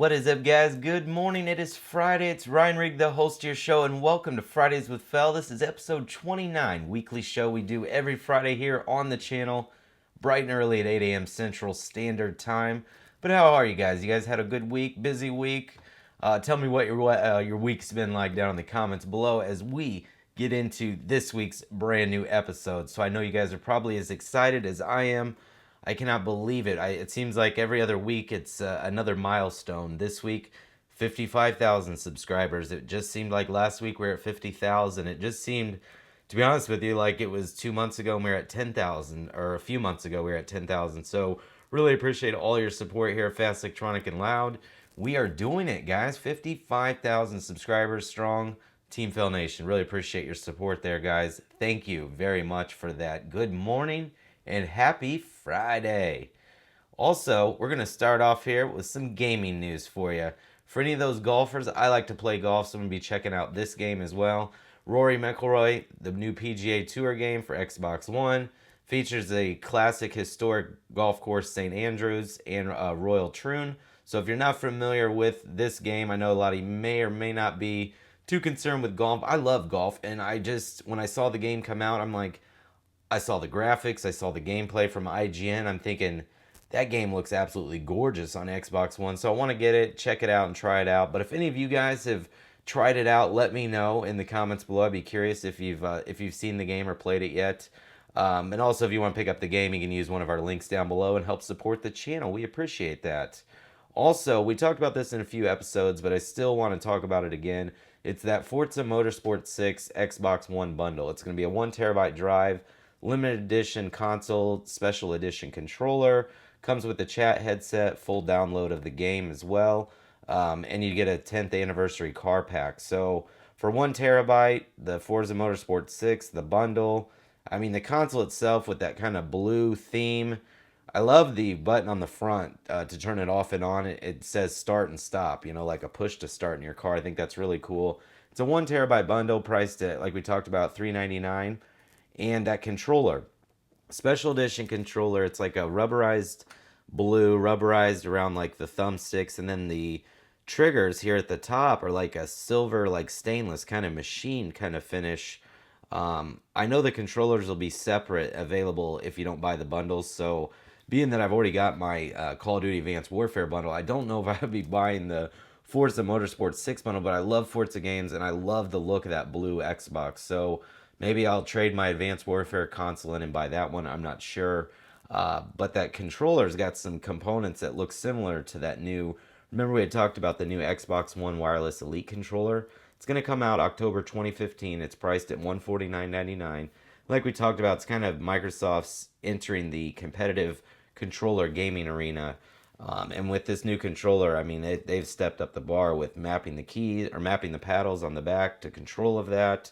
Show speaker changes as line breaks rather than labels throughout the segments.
What is up, guys? Good morning. It is Friday. It's Ryan Rigg, the host of your show, and welcome to Fridays with Fel. This is episode 29, weekly show we do every Friday here on the channel, bright and early at 8 a.m. Central Standard Time. But how are you guys? You guys had a good week, busy week? Tell me what your week's been like down in the comments below as we get into this week's brand new episode. So I know you guys are probably as excited as I am. I cannot believe it. It seems like every other week it's another milestone. This week, 55,000 subscribers. It just seemed like last week we were at 50,000. It just seemed, to be honest with you, like it was 2 months ago and we were at 10,000, or a few months ago we were at 10,000. So really appreciate all your support here at Fast Electronic and Loud. We are doing it, guys. 55,000 subscribers strong. Team Fel Nation, really appreciate your support there, guys. Thank you very much for that. Good morning and happy Friday. Also, we're going to start off here with some gaming news for you. For any of those golfers, I like to play golf, so I'm going to be checking out this game as well. Rory McIlroy, the new PGA Tour game for Xbox One, features a classic historic golf course, St. Andrews, and Royal Troon. So if you're not familiar with this game, I know a lot of you may or may not be too concerned with golf. I love golf, and when I saw the game come out, I'm like, I saw the graphics, I saw the gameplay from IGN. I'm thinking, that game looks absolutely gorgeous on Xbox One. So I want to get it, check it out, and try it out. But if any of you guys have tried it out, let me know in the comments below. I'd be curious if you've seen the game or played it yet. And also, if you want to pick up the game, you can use one of our links down below and help support the channel. We appreciate that. Also, we talked about this in a few episodes, but I still want to talk about it again. It's that Forza Motorsport 6 Xbox One bundle. It's going to be a 1 terabyte drive, limited edition console, special edition controller, comes with the chat headset, full download of the game as well, and you get a 10th anniversary car pack. So for 1 terabyte, the Forza Motorsport 6, the bundle, I mean the console itself with that kind of blue theme. I love the button on the front to turn it off and on. It says start and stop, like a push to start in your car. I think that's really cool. It's a 1 terabyte bundle priced at, like we talked about, $399. And that controller, special edition controller, it's like a rubberized blue, rubberized around like the thumbsticks, and then the triggers here at the top are like a silver, like stainless kind of machine kind of finish. I know the controllers will be separate, available if you don't buy the bundles. So being that I've already got my Call of Duty Advanced Warfare bundle, I don't know if I'd be buying the Forza Motorsport 6 bundle, but I love Forza games and I love the look of that blue Xbox. So maybe I'll trade my Advanced Warfare console in and buy that one. I'm not sure. But that controller's got some components that look similar to that new. Remember we had talked about the new Xbox One Wireless Elite controller? It's going to come out October 2015. It's priced at $149.99. Like we talked about, it's kind of Microsoft's entering the competitive controller gaming arena. And with this new controller, I mean, they've stepped up the bar with mapping the keys or mapping the paddles on the back to control of that.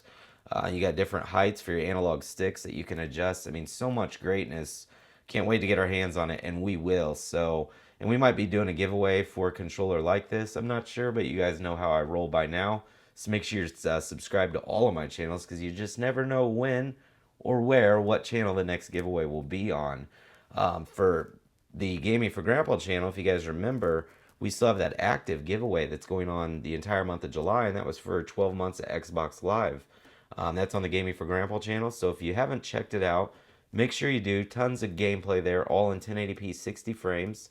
You got different heights for your analog sticks that you can adjust. I mean, so much greatness. Can't wait to get our hands on it, and we will. So, and we might be doing a giveaway for a controller like this. I'm not sure, but you guys know how I roll by now. So make sure you're subscribed to all of my channels, because you just never know when or what channel the next giveaway will be on. For the Gaming for Grandpa channel, if you guys remember, we still have that active giveaway that's going on the entire month of July, and that was for 12 months of Xbox Live. That's on the Gaming for Grandpa channel, so if you haven't checked it out, make sure you do. Tons of gameplay there, all in 1080p 60 frames.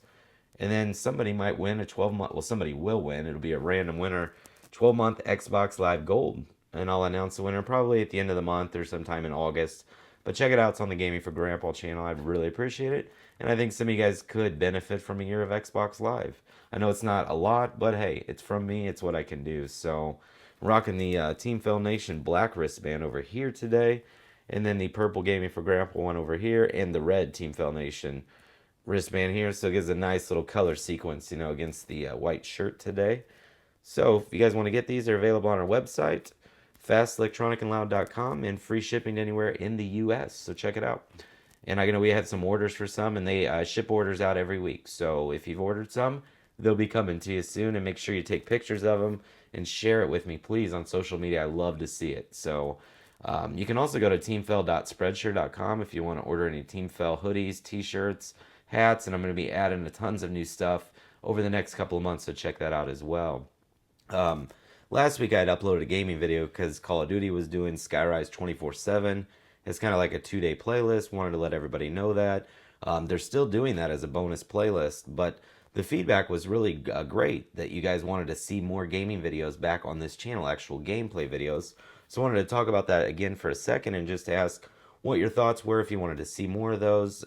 And then somebody might win a 12-month, well, somebody will win. It'll be a random winner, 12-month Xbox Live Gold. And I'll announce the winner probably at the end of the month or sometime in August. But check it out. It's on the Gaming for Grandpa channel. I'd really appreciate it. And I think some of you guys could benefit from a year of Xbox Live. I know it's not a lot, but hey, it's from me. It's what I can do. So rocking the Team Fel Nation black wristband over here today, and then the purple Gaming for Grandpa one over here, and the red Team Fel Nation wristband here. So it gives a nice little color sequence, against the white shirt today. So if you guys want to get these, they're available on our website, fastelectronicandloud.com, and free shipping anywhere in the U.S. So check it out. And I know we had some orders for some, and they ship orders out every week. So if you've ordered some, they'll be coming to you soon. And make sure you take pictures of them and share it with me, please, on social media. I love to see it. So you can also go to teamfel.spreadshirt.com if you want to order any Team Fel hoodies, t-shirts, hats, and I'm going to be adding tons of new stuff over the next couple of months, so check that out as well. Um, Last week I had uploaded a gaming video because Call of Duty was doing Skyrise 24/7. It's kind of like a 2-day playlist. Wanted to let everybody know that. They're still doing that as a bonus playlist, but the feedback was really great that you guys wanted to see more gaming videos back on this channel, actual gameplay videos. So I wanted to talk about that again for a second and just ask what your thoughts were if you wanted to see more of those.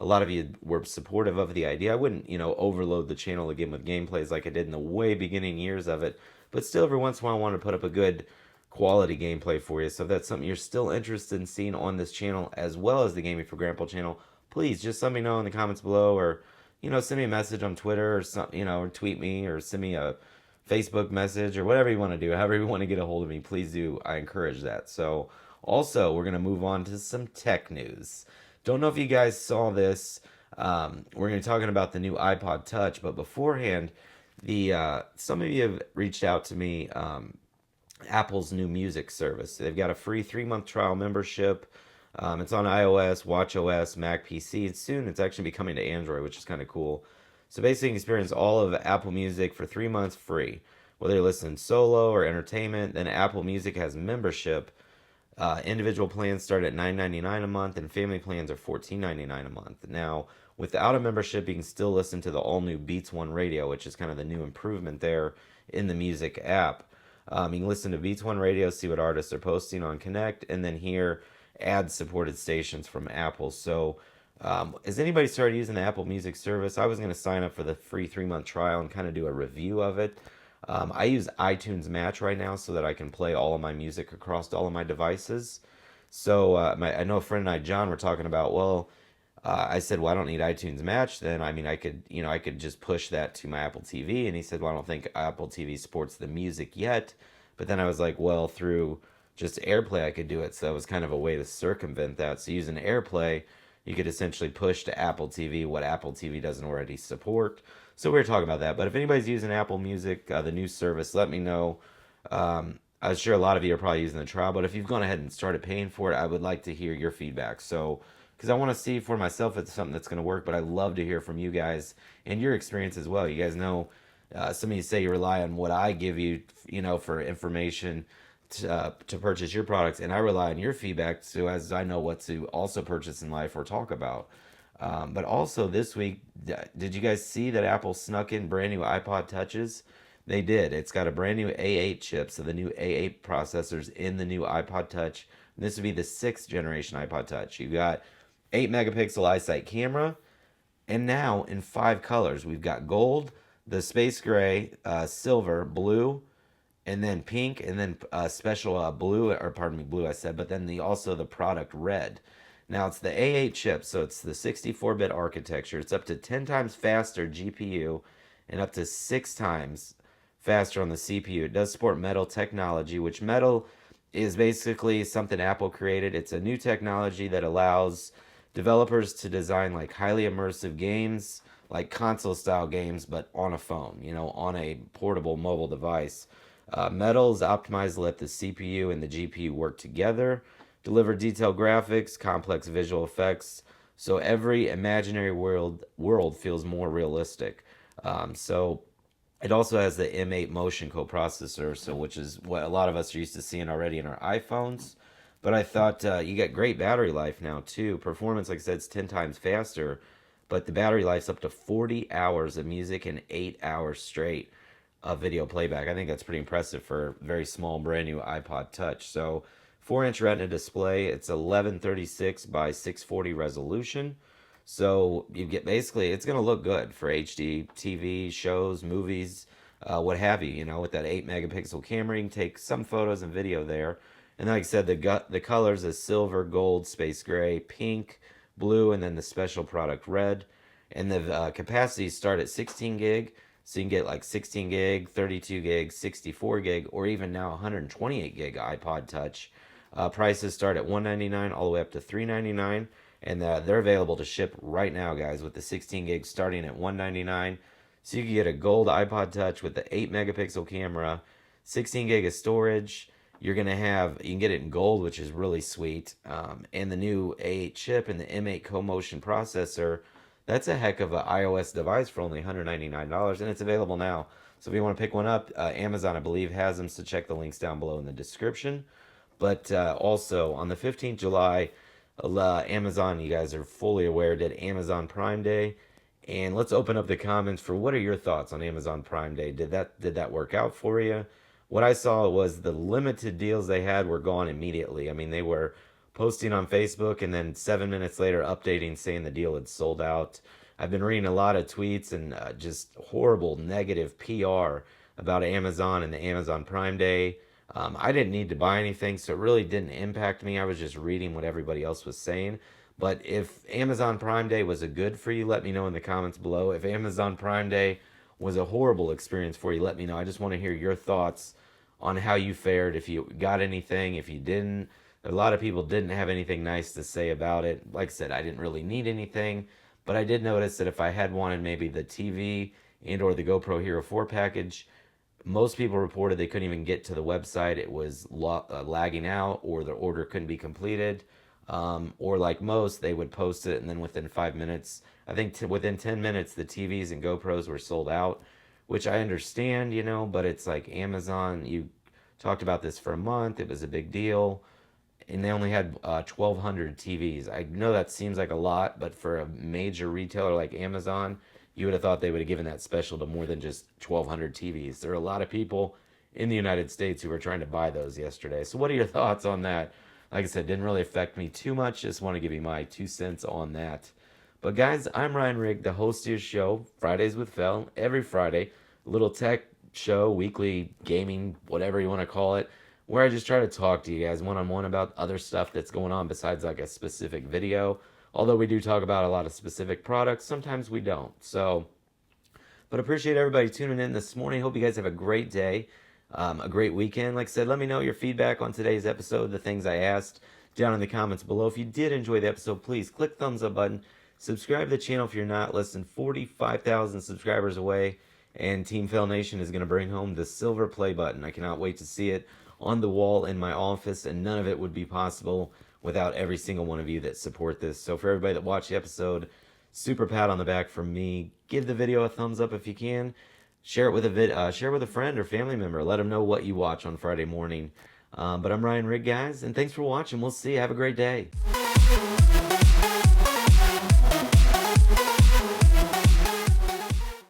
A lot of you were supportive of the idea. I wouldn't, overload the channel again with gameplays like I did in the way beginning years of it, but still every once in a while I want to put up a good quality gameplay for you. So if that's something you're still interested in seeing on this channel as well as the Gaming for Grandpa channel, please just let me know in the comments below, or send me a message on Twitter, or or tweet me, or send me a Facebook message, or whatever you want to do. However you want to get a hold of me, please do. I encourage that. So also, we're going to move on to some tech news. Don't know if you guys saw this. We're going to be talking about the new iPod Touch, but beforehand, some of you have reached out to me. Apple's new music service. They've got a free 3-month trial membership. It's on iOS, watchOS, Mac PC. And soon it's actually be coming to Android, which is kind of cool. So basically, you can experience all of Apple Music for 3 months free. Whether you're listening solo or entertainment, then Apple Music has membership. Individual plans start at $9.99 a month, and family plans are $14.99 a month. Now, without a membership, you can still listen to the all-new Beats One Radio, which is kind of the new improvement there in the music app. You can listen to Beats One Radio, see what artists are posting on Connect, and then hear ad-supported stations from Apple. So, has anybody started using the Apple Music service? I was going to sign up for the free 3-month trial and kind of do a review of it. I use iTunes Match right now so that I can play all of my music across all of my devices. So I know a friend and I, John, were talking about, well, I said, well, I don't need iTunes Match. Then, I mean, I could just push that to my Apple TV. And he said, well, I don't think Apple TV supports the music yet. But then I was like, well, through just AirPlay, I could do it. So that was kind of a way to circumvent that. So using AirPlay, you could essentially push to Apple TV what Apple TV doesn't already support. So we were talking about that. But if anybody's using Apple Music, the new service, let me know. I'm sure a lot of you are probably using the trial, but if you've gone ahead and started paying for it, I would like to hear your feedback. So, because I want to see for myself if it's something that's going to work, but I love to hear from you guys and your experience as well. You guys know, some of you say you rely on what I give you, for information to purchase your products, and I rely on your feedback so as I know what to also purchase in life or talk about. But also this week, did you guys see that Apple snuck in brand new iPod Touches? They did. It's got a brand new A8 chip, so the new A8 processors in the new iPod Touch. And this would be the 6th generation iPod Touch. You got 8 megapixel iSight camera, and now in 5 colors. We've got gold, the space gray, silver, blue, and then pink, and then special blue, or pardon me, blue I said, but then also the product red. Now it's the A8 chip, so it's the 64-bit architecture. It's up to 10 times faster GPU and up to 6 times faster on the CPU. It does support Metal technology, which Metal is basically something Apple created. It's a new technology that allows developers to design like highly immersive games, like console-style games, but on a phone, on a portable mobile device. Metal is optimized to let the CPU and the GPU work together, deliver detailed graphics, complex visual effects, so every imaginary world feels more realistic. So it also has the M8 motion coprocessor, so which is what a lot of us are used to seeing already in our iPhones. But I thought you get great battery life now too. Performance, like I said, is 10 times faster, but the battery life's up to 40 hours of music and 8 hours straight of video playback. I think that's pretty impressive for a very small, brand new iPod Touch. So 4-inch Retina display. It's 1136 by 640 resolution. So you get basically, it's going to look good for HD TV shows, movies, what have you. With that 8 megapixel camera, you can take some photos and video there. And like I said, the colors is silver, gold, space gray, pink, blue, and then the special product red. And the capacities start at 16 gig. So you can get like 16 gig, 32 gig, 64 gig, or even now 128 gig iPod Touch. Prices start at $199 all the way up to $399, and they're available to ship right now, guys, with the 16 gig starting at $199. So you can get a gold iPod Touch with the 8 megapixel camera, 16 gig of storage. You can get it in gold, which is really sweet, and the new A8 chip and the M8 co-motion processor. That's a heck of an iOS device for only $199, and it's available now. So if you want to pick one up, Amazon, I believe, has them, so check the links down below in the description. But also, on the 15th July, Amazon, you guys are fully aware, did Amazon Prime Day. And let's open up the comments for what are your thoughts on Amazon Prime Day? Did that work out for you? What I saw was the limited deals they had were gone immediately. I mean, they were posting on Facebook and then 7 minutes later updating saying the deal had sold out. I've been reading a lot of tweets and just horrible negative PR about Amazon and the Amazon Prime Day. I didn't need to buy anything, so it really didn't impact me. I was just reading what everybody else was saying. But if Amazon Prime Day was a good for you, let me know in the comments below. If Amazon Prime Day was a horrible experience for you, let me know. I just want to hear your thoughts on how you fared, if you got anything, if you didn't. A lot of people didn't have anything nice to say about it. Like I said, I didn't really need anything, but I did notice that if I had wanted maybe the TV and or the GoPro Hero 4 package, most people reported they couldn't even get to the website. It was lagging out, or the order couldn't be completed. Or like most, they would post it, and then within 5 minutes, I think within 10 minutes, the TVs and GoPros were sold out, which I understand, but it's like Amazon, you talked about this for a month, it was a big deal, and they only had 1,200 TVs. I know that seems like a lot, but for a major retailer like Amazon, you would have thought they would have given that special to more than just 1,200 TVs. There are a lot of people in the United States who were trying to buy those yesterday. So what are your thoughts on that? Like I said, didn't really affect me too much. Just want to give you my 2 cents on that. But guys, I'm Ryan Rigg, the host of your show, Fridays with Fel. Every Friday, a little tech show, weekly gaming, whatever you want to call it, where I just try to talk to you guys one-on-one about other stuff that's going on besides like a specific video. Although we do talk about a lot of specific products, sometimes we don't. But appreciate everybody tuning in this morning. Hope you guys have a great day, a great weekend. Like I said, let me know your feedback on today's episode, the things I asked down in the comments below. If you did enjoy the episode, please click the thumbs up button. Subscribe to the channel if you're not. Less than 45,000 subscribers away, and Team Fel Nation is going to bring home the silver play button. I cannot wait to see it on the wall in my office, and none of it would be possible without every single one of you that support this. So for everybody that watched the episode, super pat on the back from me. Give the video a thumbs up if you can. Share it with a friend or family member. Let them know what you watch on Friday morning. But I'm Ryan Rigg, guys, and thanks for watching. We'll see you. Have a great day.